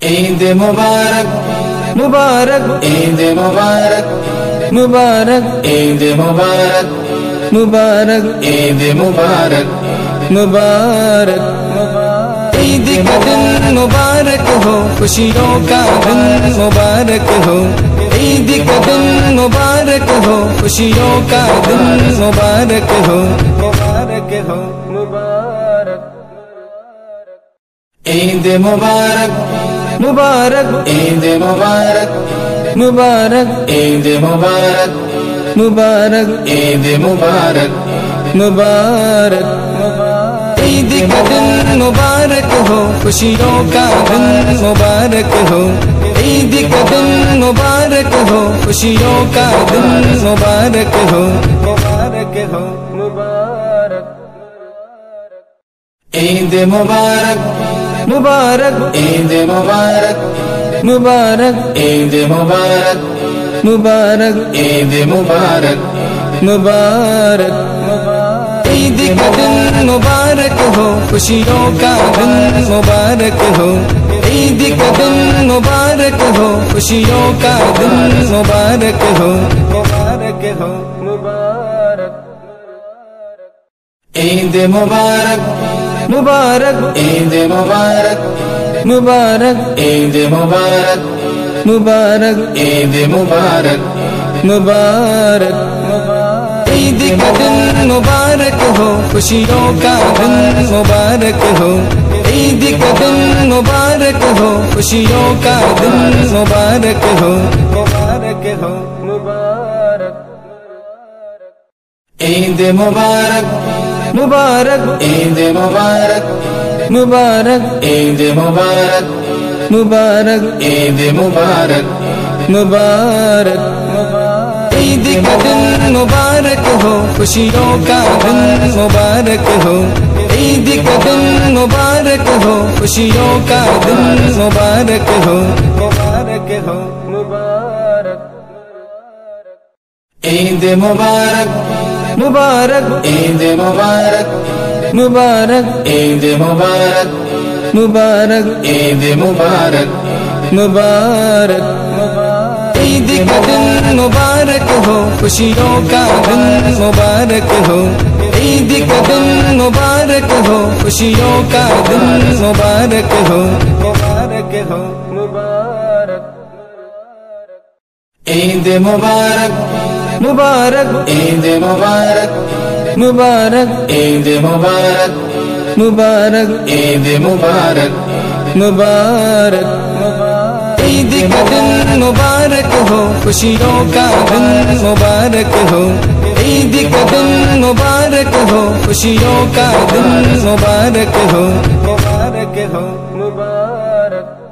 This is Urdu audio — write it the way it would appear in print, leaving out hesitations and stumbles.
عید مبارک مبارک عید مبارک مبارک عید مبارک مبارک عید مبارک مبارک عید کا دن مبارک ہو، خوشیوں کا دن مبارک ہو، عید کا دن مبارک ہو، خوشیوں کا دن مبارک ہو، مبارک ہو مبارک عید مبارک مبارک عید مبارک مبارک عید مبارک مبارک عید مبارک مبارک عید کا دن مبارک ہو، خوشیوں کا دن مبارک ہو، عید کا دن مبارک ہو، خوشیوں کا دن مبارک ہو، مبارک ہو مبارک عید مبارک مبارک عید مبارک مبارک عید مبارک مبارک عید مبارک مبارک عید کا دن مبارک ہو، خوشیوں کا دن مبارک ہو، عید کا دن مبارک ہو، خوشیوں کا دن مبارک ہو، مبارک ہو مبارک عید مبارک مبارک عید مبارک مبارک عید مبارک مبارک عید مبارک مبارک عید کا دن مبارک ہو، خوشیوں کا دن مبارک ہو، عید کا دن مبارک ہو، خوشیوں کا دن مبارک ہو، مبارک ہو مبارک عید مبارک مبارک عید مبارک مبارک عید مبارک مبارک عید مبارک مبارک عید کا دن مبارک ہو، خوشیوں کا دن مبارک ہو، عید کا دن مبارک ہو، خوشیوں کا دن مبارک ہو، مبارک ہو مبارک عید مبارک مبارک عید مبارک مبارک عید مبارک مبارک عید مبارک مبارک عید کا دن مبارک ہو، خوشیوں کا دن مبارک ہو، عید کا دن مبارک ہو، خوشیوں کا دن مبارک ہو، مبارک ہو مبارک عید مبارک مبارک عید مبارک مبارک عید مبارک مبارک عید مبارک مبارک عید کا دن مبارک ہو، خوشیوں کا دن مبارک ہو، عید کا دن مبارک ہو، خوشیوں کا دن مبارک ہو، مبارک ہو مبارک